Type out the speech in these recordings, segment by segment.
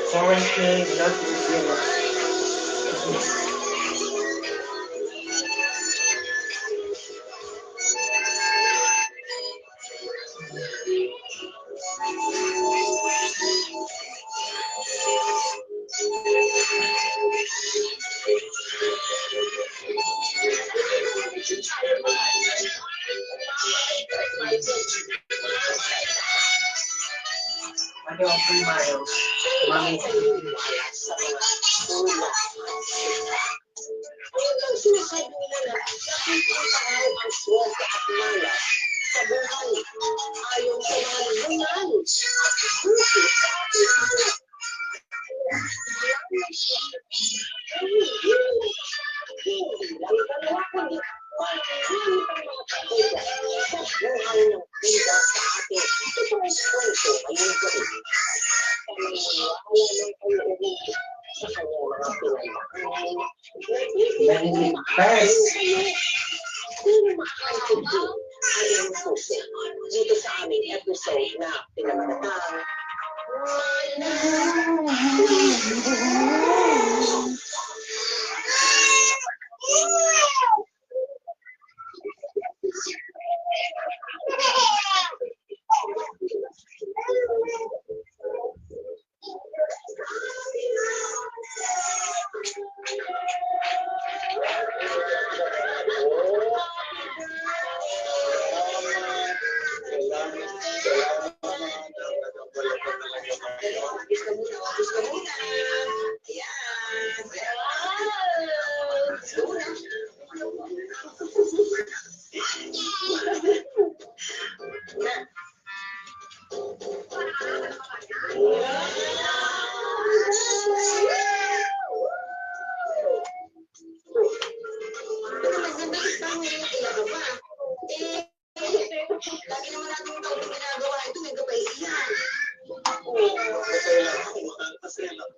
Currently not zero. Ano ang 3 miles? Mami. Ang sinasabi nila na nakikita ang aswerte at malas sa buhay. Ayon sa mga libangan. Dito sa aming episode na pinamagatang lagi naman natin yung taong ginagawa ito, may kapaisihan. Masaya lang.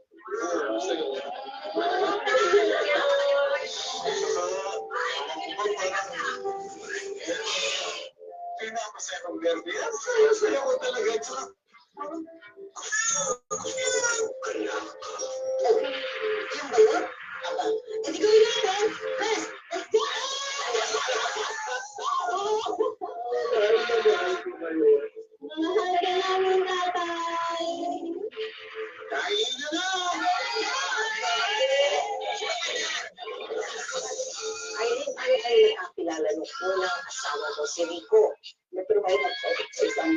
Pinapasaya kong Berde. Masaya ko talaga. Yung balot? Aba, hindi ko natin. Bes, let's go! Mahal ka namin, tatay. Kain na lang! Irene, ano kayo nakakilala nung unang asawa mo, si Rico? Nag-provide at sa isang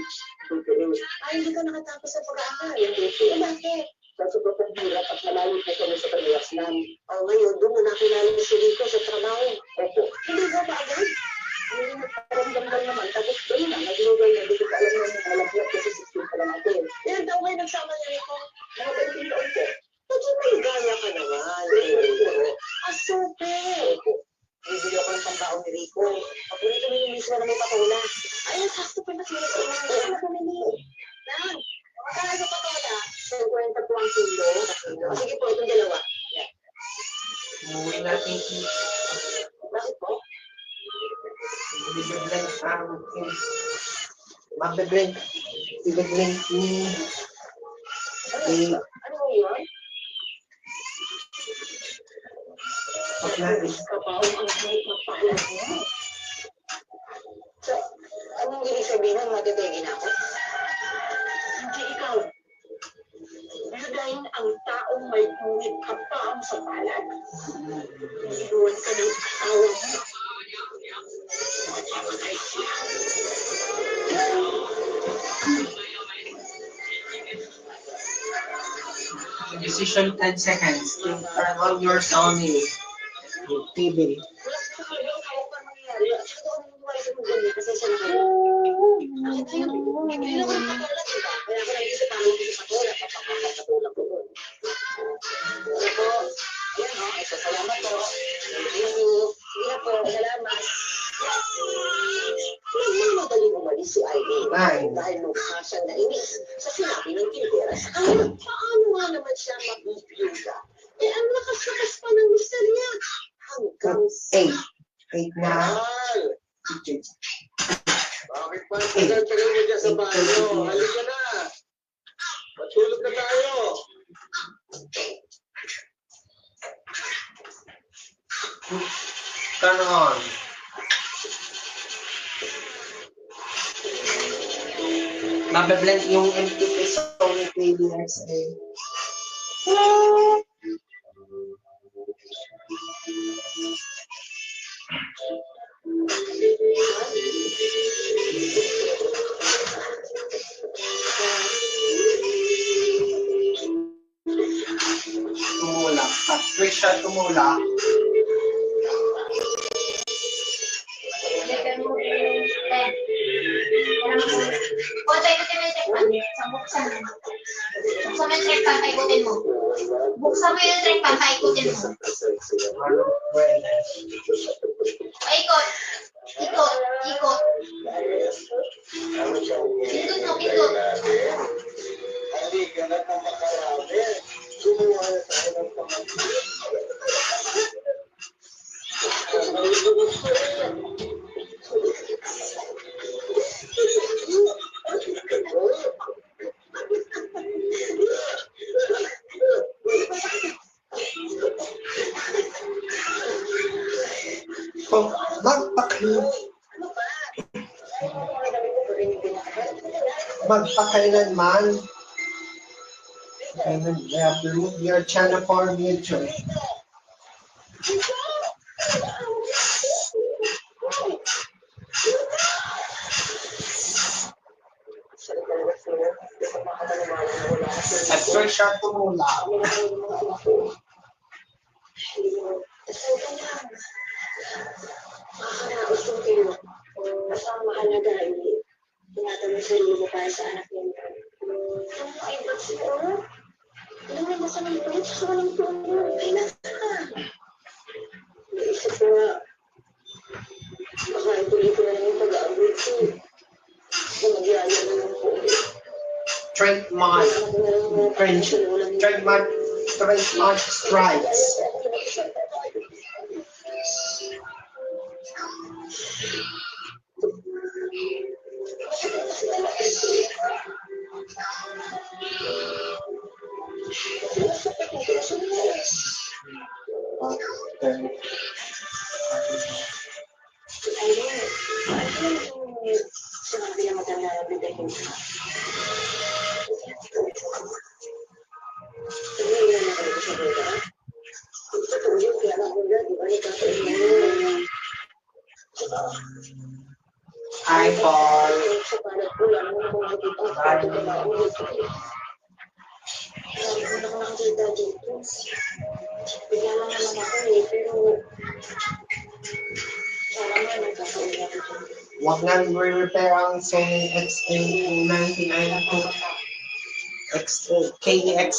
tutuloy. Ay, hindi ka nakatapos sa pag-aaral. Eh, bakit? Sa sobrang hirap at malayo po kami sa pag-iwaslan. Ngayon, doon mo nakilala si Rico sa trabaho. Opo. Hindi ba ba agad? Hindi nagparamdam lang naman. Tapos doon na, nag-iwagay na dito ka alam naman nalaglag kasi 16 pa lang natin. Ilan taon kayo nagsama niya Rico? Mga 20 taon po. Kasi may gaya ka naman. Super! Opo. Bibili ako ng pangkaon ni Rico. Papunito mo yung mismo na may patola. Ay, sakto pa na sila sa mga na pamili. Nan, magkano sa patola? 52 kilo. Sige po, itong dalawa. Umuwi natin si... Bakit po? Bibiglang ang... Mabibiglang... Bibiglang si... Ano mo yun? Paglalis. Kapaong ang kahit magpakulat mo. So, anong ibig sabihin ng madadagin ako? Hindi ikaw. Dahil ang taong may buwit kapaong sa palad. Iniwan ka ng asawa mo. Matamatay siya. Decision 10 seconds. Turn on your Sony TV. Madaling umalis si Irene dahil mukha siyang nainis sa sinabi ng tindera sa kanya. Paano nga naman siya mabibiyuda? Eh, ang lakas-lakas pa ng mister niya. Hanggang sa... 8 na. Bakit pa tagal-tagal mo dyan sa banyo? Halika na! Matulog na tayo! Turn on. Mabe-blend yung MTP song ni KBSA. Tumulak. After siya tumulak, O, tayo ikutin mo yung check pan. Buksan mo. Buksan mo yung check pan, paikutin mo. Buksan mo yung check pan, paikutin mo. Paikot. Ikot. Ikot. Pindot mo, pindot. kung magpakailanman, remove your channel for mutual. After siya tumula, Makakaraos kong kayo. Basta ang mahalaga ay tinatanong sa sarili mo para sa anak niyo. Ano mo ay ba't siguro? Alam mo sa mga ito, sa walang tulo. Ay, nasa ka. Naisip ko nga, baka ituloy ko na lang yung pag-aabot ko. Kung magyaya naman po. trademark strikes. Eyeball. Huwag nang re-repair ang Sony XA299 KEX.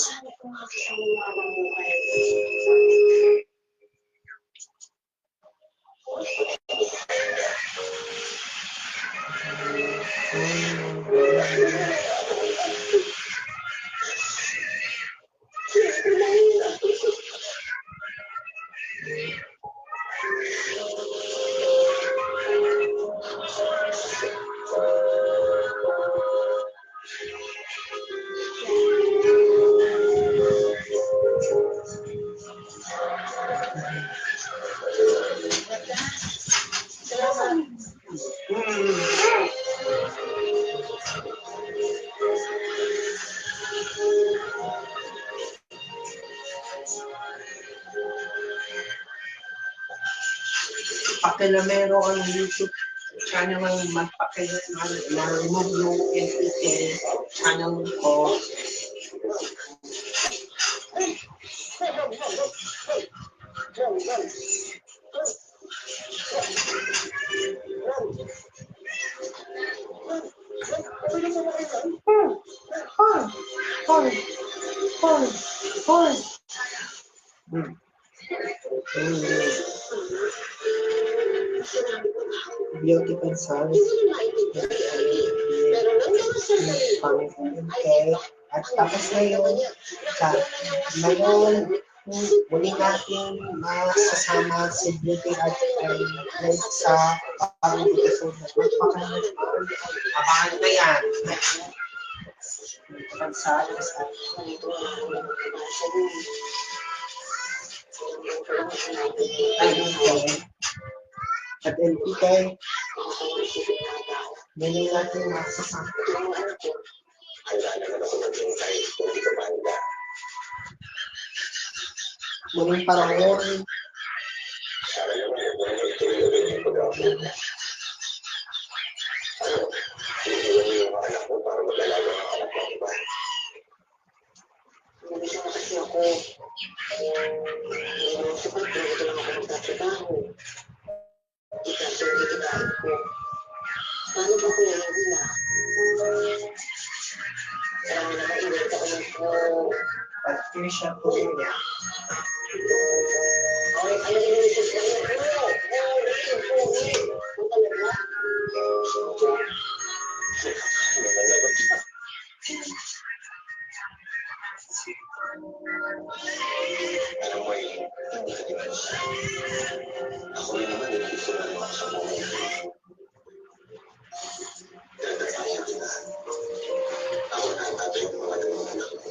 Pakilamero ang YouTube channel ng magpakilaman na remove yung NPK channel ko. Beauty concerns. Okay. At tapos ngayon, ngayon, muli natin masasama si Beauty at sa pag-episode na abangan na yan. Concerns at At LPK, ganyan natin masasama. Muling panahon, Nabisa na kasi ako. Sapat na ito lang ako magtatrabaho. Ikasunod ikitain ko. Paano ba ko yung hila? Marami na mainit ako ng po. at Krisha po niya. Ay, ano yung inisip ko yun? Ang talaga? Alam mo eh, hindi ka depresya. Ako rin naman nililifunan mo ako sa buhay ko. Dadagaya kita. Ako na ang tatay ng mga dalawang anak mo.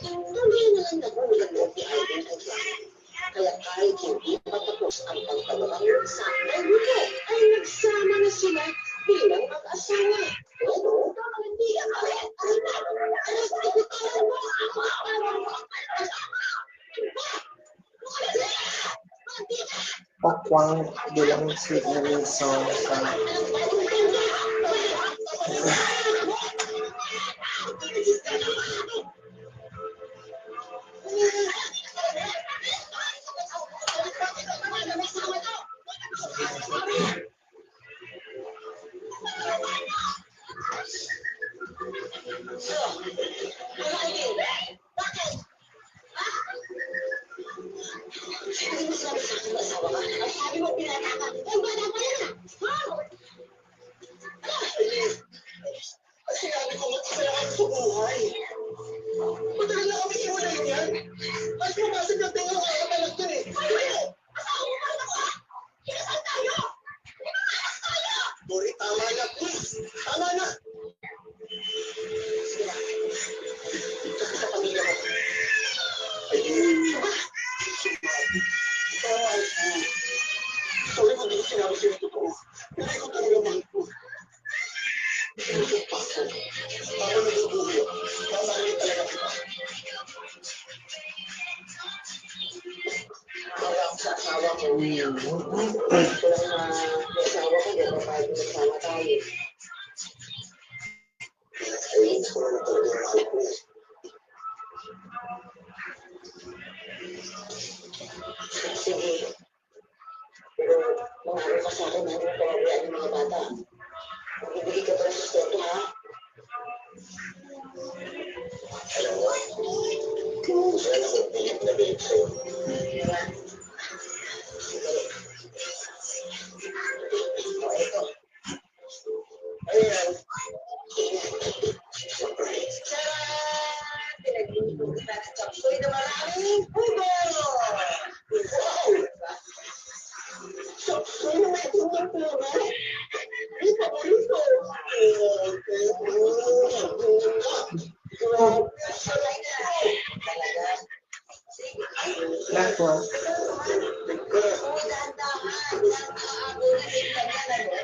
Tuloy na lang nahulog mo ni Alvin Ayala. Kaya kahit hindi patapos ang pagkababang sa Enrique, ay nagsama na sila bilang mag-asawa. Pero, hindi ako Pakwang bilang si Nelson sa Sinabi ko magkasalakan sa buhay. Matagal na kami iwalay yan. At pumasag na tayo ang anak niya eh. Dori, tama na please. Tama na. Kasi sa pamilya mo. Ay, sorry kung di ko sinabi sa'yo yung totoo. Pero ikaw talaga mahal ko. Ako nagugulo. Mamahalin talaga kita. Wala ako sa asawa ko. Kaya na, yung asawa ko, di ba tayo nagsama tayo. Ayun, ko na talaga yung mahal ko. Sige. Pero, mangako ka sa akin, hindi mo pababayaan ng mga bata. Magbibigay ka pa ng sustento, ha? Alam mo, gusto na akong pilit na bilip sa'yo. O, ito. Ayan. Tcharan! Pinag-inipon kita ng chapsoy na maraming pugo! Wow! Chapsoy na may tunyang pera. Di pa ko ito. Grabe, salay na! Talaga? Sige. Lakwa. Oo, dahan-dahan. Nakaagulan din ka niya, ano?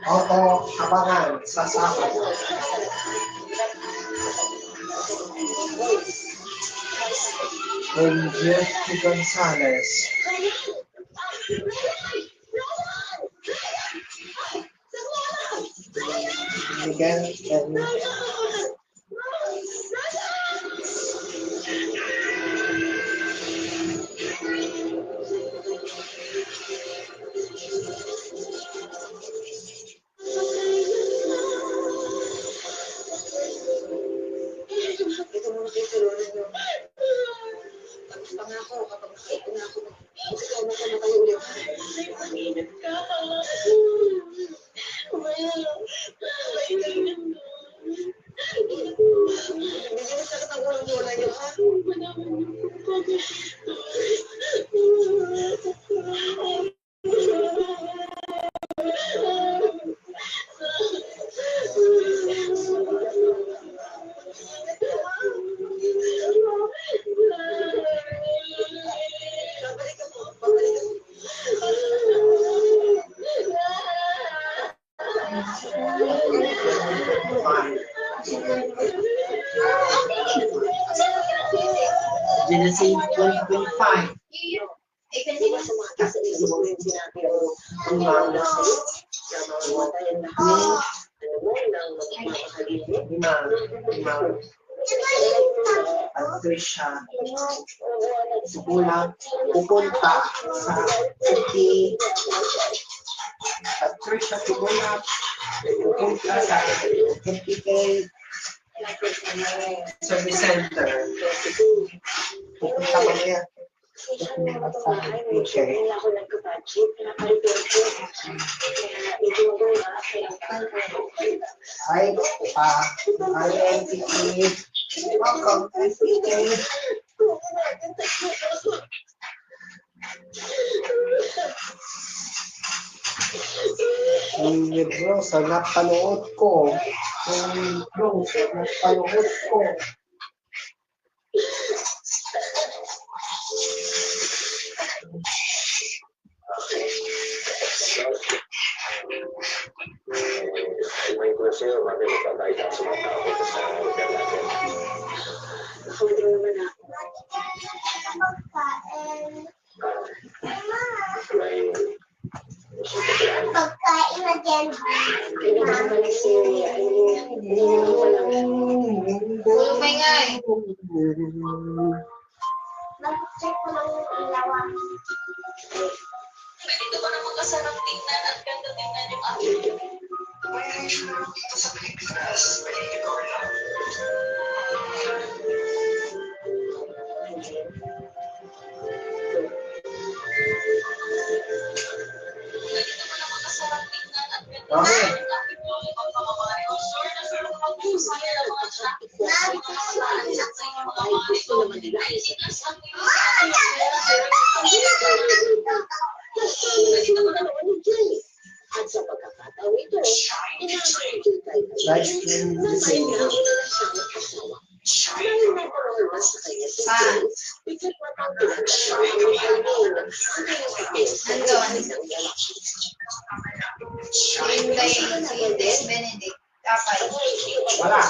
Opo, abangan sa Sabado. With Jeffrey Gonzalez. Miguel and Ito muna kayo tulungan nyo. Tapos pangako, kapag makita na ako Genesis 1:25. Di ba sa mga kasi isip mo yung sinabi mo, ang mga sa'yo, na mamamatayan na kami, ano mo, nang magmamahalin mo. Lima. At Trisha, Sibula, pupunta sa City. At Trisha, Sibula, pupunta sa MPK Service Center. Pupunta kami yan. Wala ako nagka-budget, naka-repair ko. Kaya ito magawa, kaya Ay, MPK. Welcome, MPK. Yung libro sa napanood ko. Yung libro sa napanood ko. May klasyo, bakit nagbabayad ako sa mga tao sa lugar natin? nakawala naman ako. May Pagkain na dyan. Hindi ko naman si, hindi naman walang Ulumay nga eh. Mag-check ko lang yung ilawa. Pwede ba naman kasarap tingnan at ganda tingnan yung aking dito sa Pilipinas, may ikaw lang. pwede naman kasarap tingnan at ganda Okay. tingnan yung aking mga pamamahay. Oh, sure na sure na mag-usaya ng mga traffic sa mga kasalaan at sa inyong mga mga ito. Ay, sinasang nyo Pwede naman naman yung Jay. At sa pagkakataon ito, inaangkin tayo. Live stream Nasa'yo video. na siyang asawa. Dahil napakawas sa kanya si Jay, bigat matangkilan siya ang mga sa kanyang pagkesa. Hinday, Hindes, Benedict. Kapay. Wala.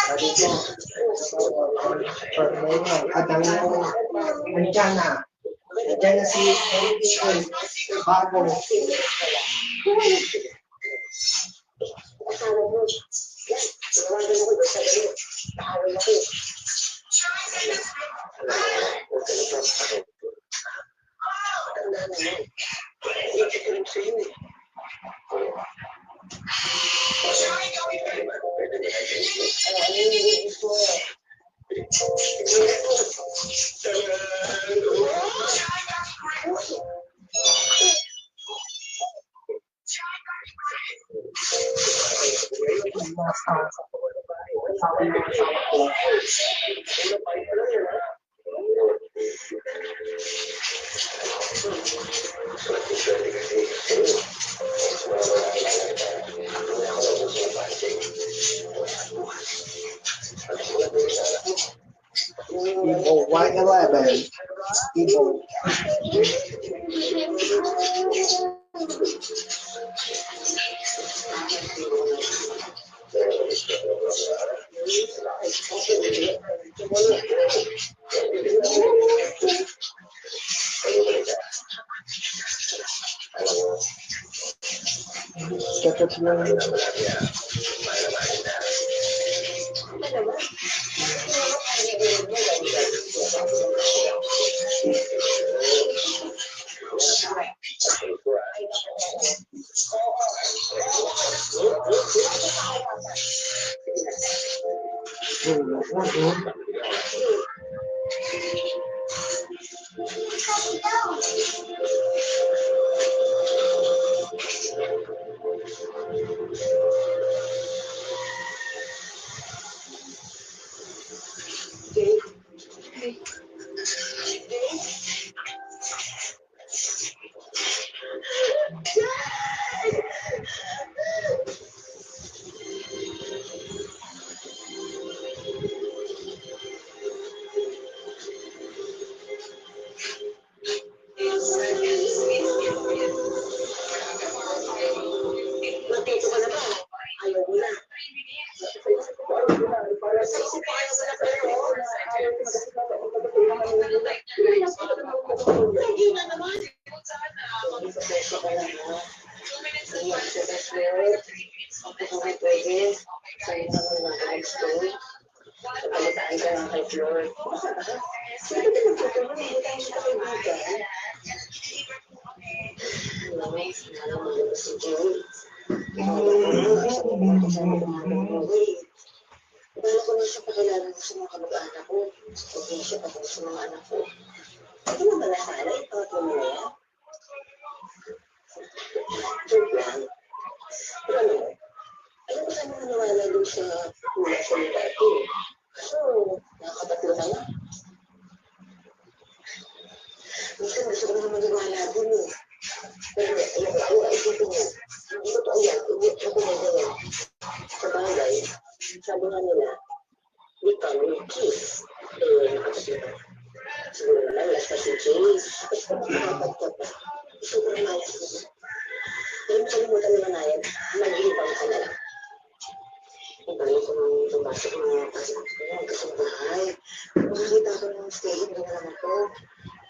Sabi ko, kadang ko, andyan na. Andyan na si MPK. Bago. Asawa mo, yan, nawagan ako doon sa gano'n. Nakawal ako. Huwag ka na pa sa akin. Tandaan na yan. Hindi ko rin sa'yo eh. Ano yung gusto mo? Evo 111. Evo. Dapat lang. Matito ka na ba? Ayaw mo na. Sa isip ko ayaw mo na pero ayaw mo na. Hindi na naman. Sa peso ka lang ha. Hindi sa peso. Kung may pwede, sa'yo naman ng next day. Palitaan ka lang kay Flor. Sino ba nagtutuloy? Hindi tayo siya kaibigan. Alam mo yun si Jay. Bala ko na siya pakilala sa mga kamag-anak ko. Huwag na siya patong sa mga anak ko. Hindi mo ba nasala? Ipatlo mo na yan? Joke lang. Pero ano, alam ko sana maniwala doon sa hula sa mga dati. So, nakakatatlo na nga. Minsan gusto ko naman maniwala doon eh. Pero ayaw ay isipin mo. Hindi ko to ayan. Hindi ko na gawin. Sa bagay, sabi nga nila, we can will kiss. Nakapagod. Siguro naman, last na si James. Gusto ko nakapagod pa. Gusto ko naman siya. Pero kalimutan naman na yan, mag-ibang ka na lang. Ibalik ko nung tumasok mga pasok ko kasi bahay. Makakita ko ng stay-in na naman ako.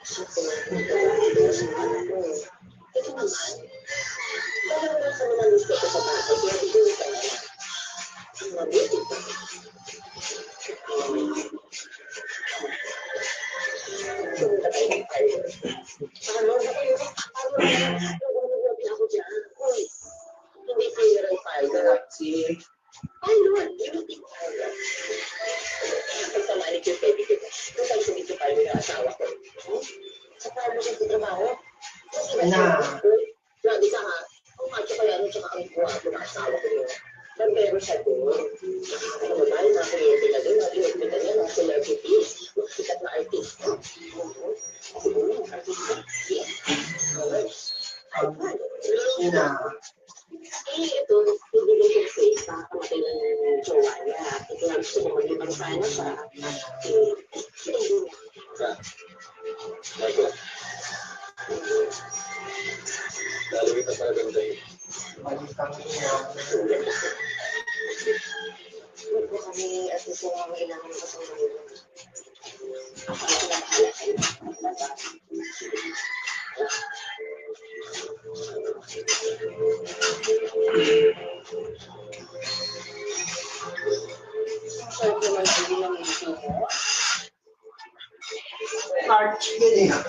Kasi pinagpapalala sa mga anak ko eh. Ito naman, para wala sa mga gusto ko sa bahay, kaya ituloy ka na lang. Mabuti pa. Pumunta tayo ng palo. Ano? Ano ako dyan? Uy, hindi funeral palo. Ay, Lord, hindi ko palo. Pagkamalik yung baby ko. Kung saan sa dito palo ng asawa ko. Sa palo siya sa trabaho. Lagi ka ha. Kung macho ka yan, tsaka ang buha ko ng asawa ko yun. Pero siya doon. Ano ba tayo? Nakuliyete na doon. Nakuliyete na niya. Nasa celebrities. Sikat na artista. Siguro yung artista. Yeah. Alright. Ay, paano? Ito, hindi ko yung face na kamatay ng jowa niya. Ito lang gusto ko mag-ibang sana siya. Hindi niya. Michael. Lalawit na talaga ng tayo. Huwag ko kami at gusto nga kailangan ko sa mga ilo. Ako na pinahala kayo. Sarap naman hindi lang ito mo. March, ganyan.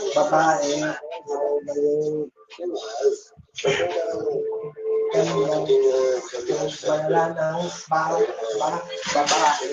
Babae, wala nang babae.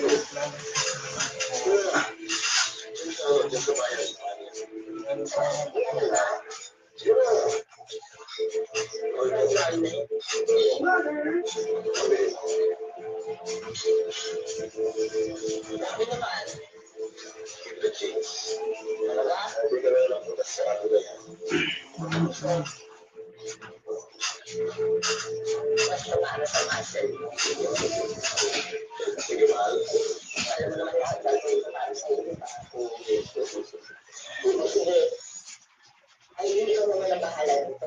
Ay, hindi ko naman nabahala dito.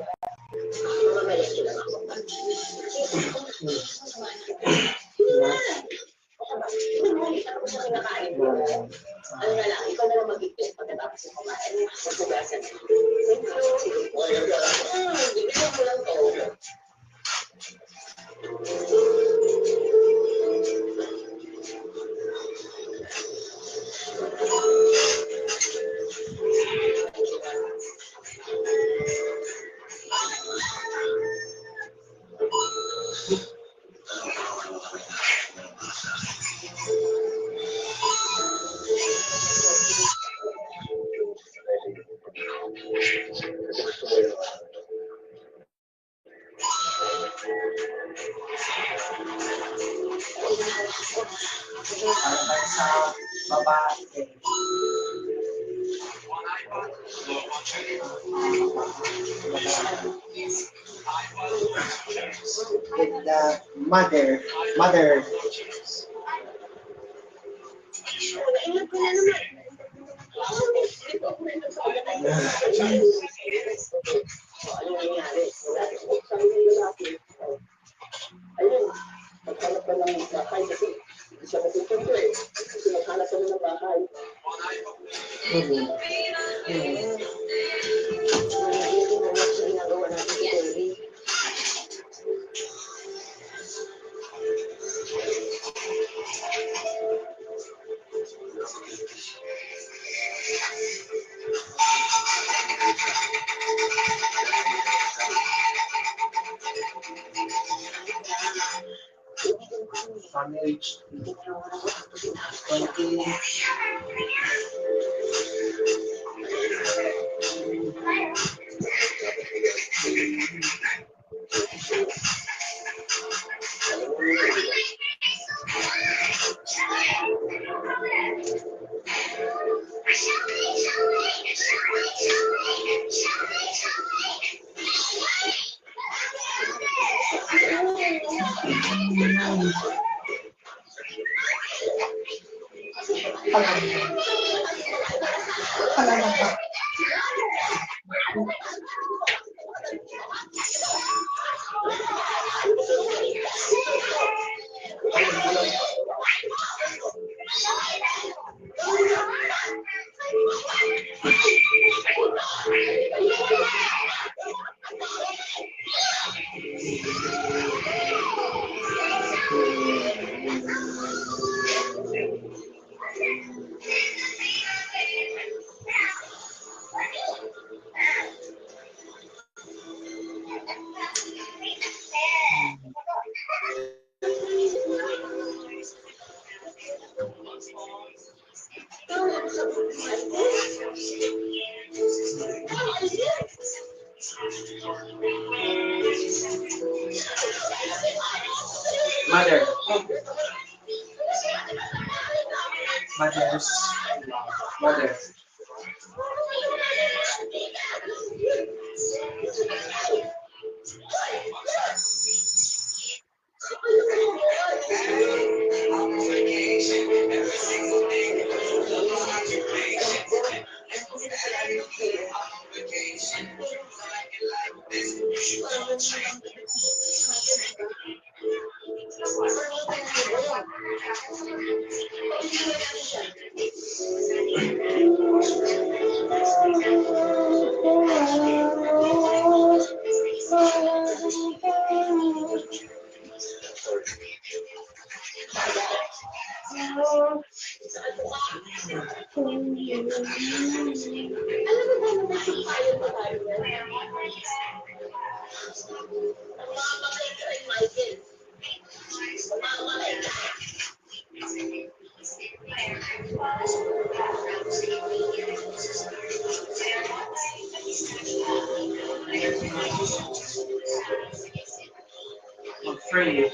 Mamamalis ko lang ako. Ako sa kinakain mo. Ano na lang, ikaw na lang mag-ipit pagkatapos ng kumain. Sa tugasan. Thank you. babae. With the mother. Nailan ko na naman. Ano nangyari? Sabi ng lalaki, ayun, maghanap ka ng bahay kasi hindi siya matutundo eh. Kasi maghanap ka ng bahay. Hindi mo na siya ginagawa natin si Terry. Marriage. 20. Mother. I'm free.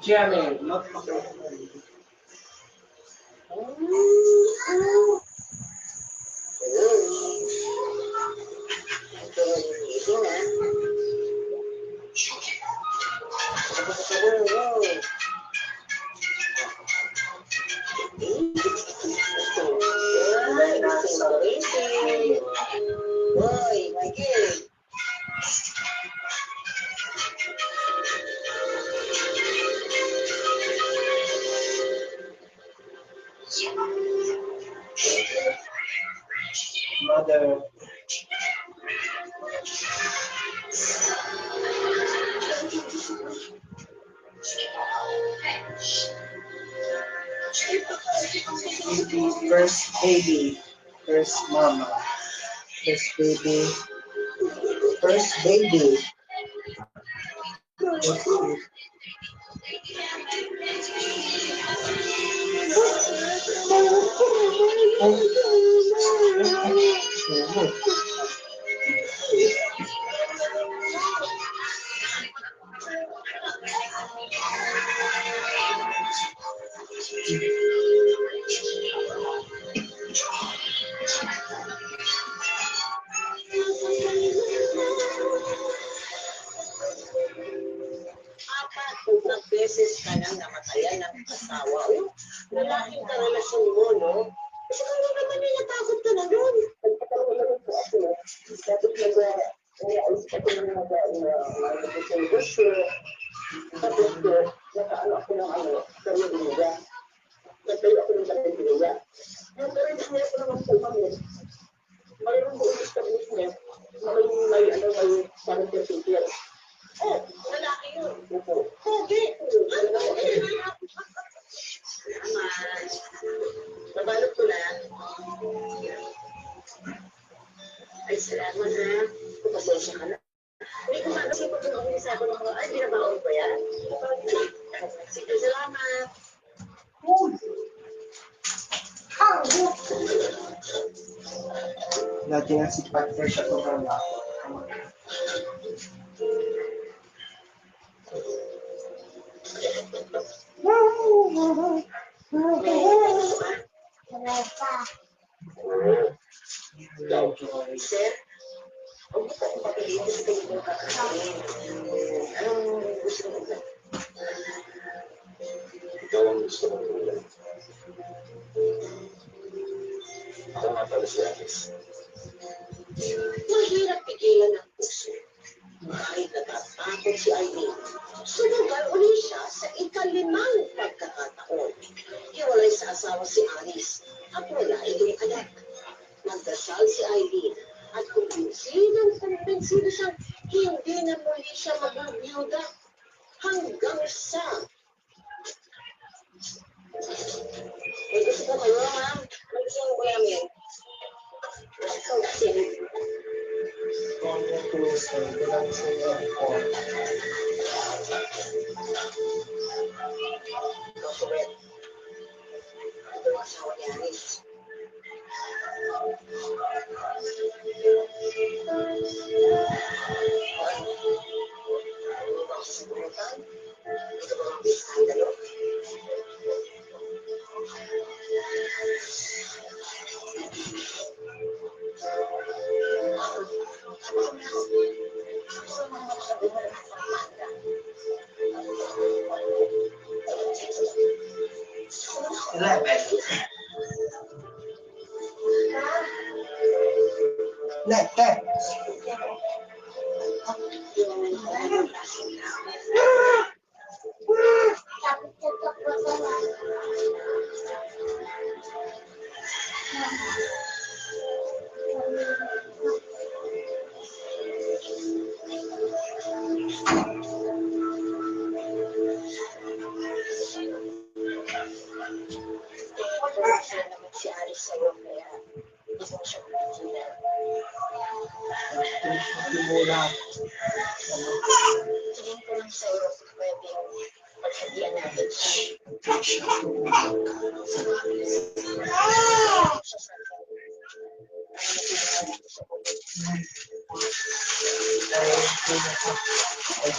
Jeremy, not Boy, Michael. mother. First baby, first mama, first baby, first baby. Apat beses ka nang namatayan ng asawa mo. Lalaking karelasyon mo, no? Kasi kaya naman natakot ka na doon. Nagpatawa naman po ako. Dapat nag-ayos ako ng mga tapos nakaano ako ng kariniga. Nagtayo ako ng kariniga. Yung kariniga ko naman po kami. Mayroon po establishment na may parang procedure. Oh, lalaki yun. Opo. Okay. Salamat. Nabalot ko na. Ay, salamat ha. Kupasensya ka na. Hindi ko kasi pag nag-umpisa ako ng mga, ay, binabaon ko yan. Sige, salamat. Dati nga si Patrick siya ito na ako. Sir, huwag mo akong papilitin sa kayo ng kakasahin. Anong gusto mo ba? Ikaw ang gusto mong tulad. Ako nga pala si Alice. Mahirap pigilan ang puso. Kahit natatakot si Aileen, sumugal uli siya sa ikalimang pagkakataon. Hiwalay sa asawa si Alice at wala itong anak. Nagdasal si Aileen at kumbinsilang siyang hindi na muli siya magbibiyuda hanggang sa... May gusto ko kayo, ma'am. May gusto ko namin. Ikaw kasi. Suwet. Ito ang asawa ni Alice. Ano ba ang sasigurutan? Ito ba ang biskandalo? Si Alice sa'yo, kaya hindi mo siya pigilan. Tingin ko lang sa'yo, pwedeng pagsabihan natin siya. Ay,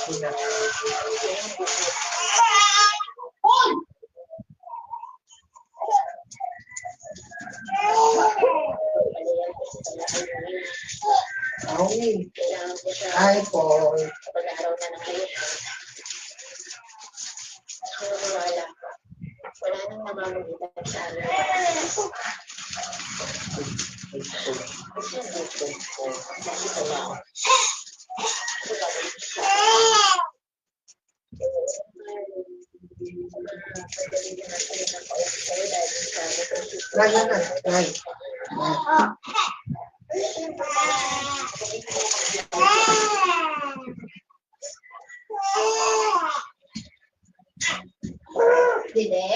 Okay. Kailangan ko siya Hi po. pag-araw na ng kayo. Pero wala pa. Wala nang namamagitan sa amin. Kasi ito. Kasi wala ako. Nay. Dede.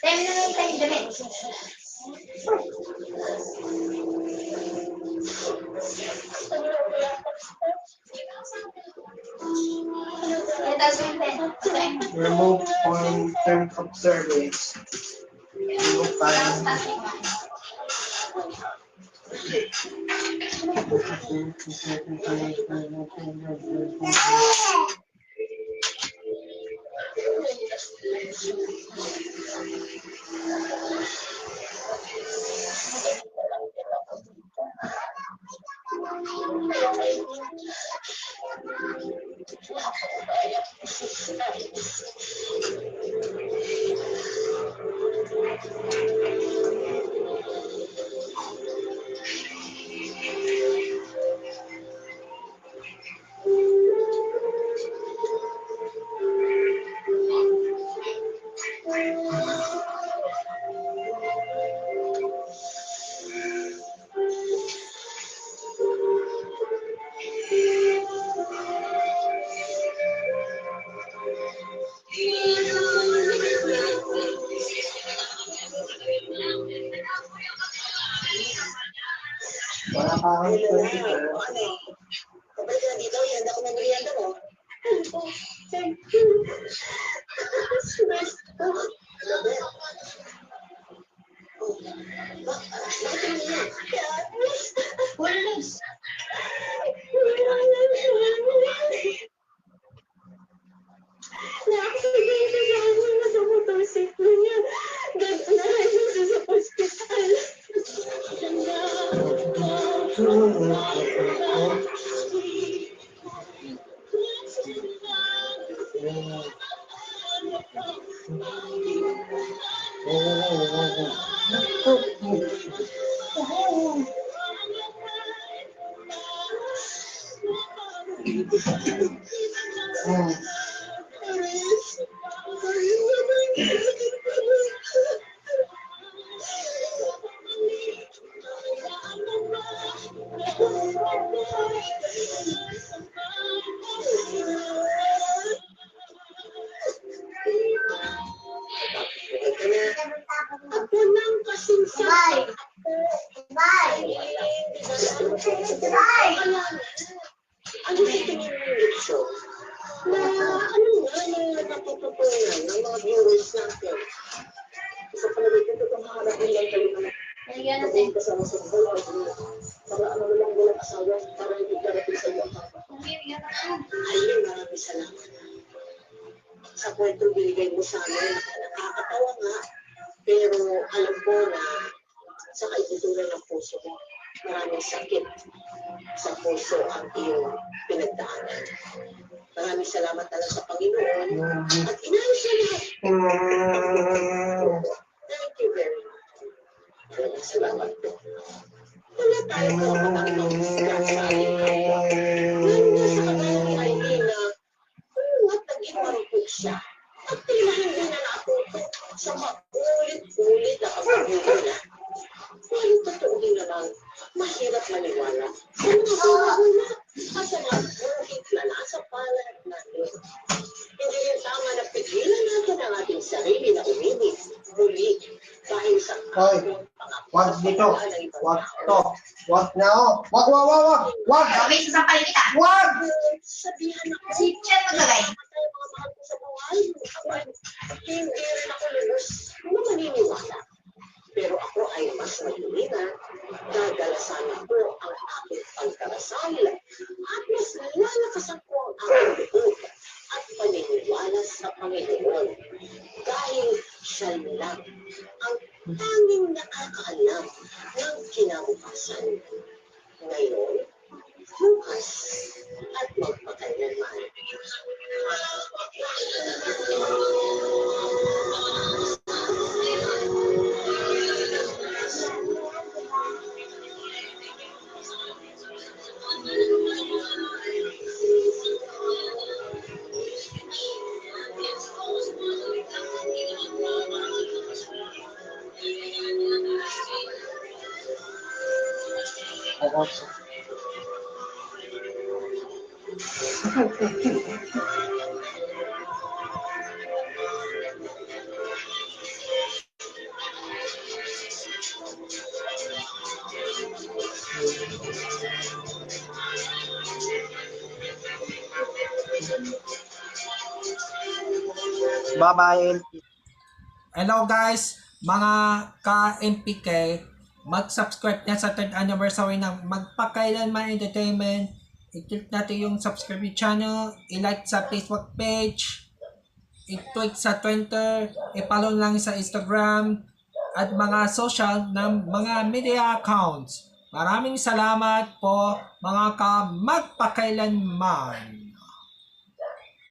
Tayo na lang tayo damit. Remove on terms of service. Remove time. Wala pa akong 24. Kapag ka dito, handa ko ng merienda mo. Thank you. Walis. Bye. Bye. Bye. Ano sa tingin mo ito? Na ano nga yung natututunan ng mga viewers natin? Isa pa na dito itong hanap nila yung kalimang Nalagyan natin. kasama sa buhay. Para ano lang walang asawa, para hindi darating sa iyo ang papa. Ayun, maraming salamat. Sa kwento binigay mo sa amin, nakakatawa nga. Pero alam ko na sa kaitutunan ng puso mo, maraming sakit sa puso ang iyong pinagdaanan. Maraming salamat talaga sa Panginoon at inayos niya lahat. Thank you very much. Maraming salamat po. Wala tayo po ang Panginoon sa ating ngayon na sa kanyang idea na at naging marupok siya. At tila hindi na natuto sa maulit-ulit na pagkabuhay na. Pero totoo din naman, mahirap maniwala sa mga buhay at sa mga buhit na nasa palad natin. Hindi rin tama na pigilan natin ang ating sarili na umibig muli dahil sa Hoy, wag dito. Wag to. Wag na oh. Wag. Wag. May sasampalin kita. Wag. sabihan ako. Si Chan maglagay. Tayo mga mahal ko sa buhay. Hindi rin ako lubos na maniniwala. Pero ako ay mas mahina. Dadalasan ako ang aking pagdarasal. At mas lalakasan ko ang aking loob at paniniwala sa Panginoon. Dahil siya lang ang tanging nakakaalam ng kinabukasan. Ngayon, yung magmahal at magpakailanman. Bye-bye. Hello guys, mga ka-MPK, mag-subscribe na sa 3rd anniversary ng Magpakailanman Entertainment. I-click natin yung subscribe channel, i-like sa Facebook page, i-tweet sa Twitter, i-follow lang sa Instagram, at mga social ng mga media accounts. Maraming salamat po mga ka-Magpakailanman.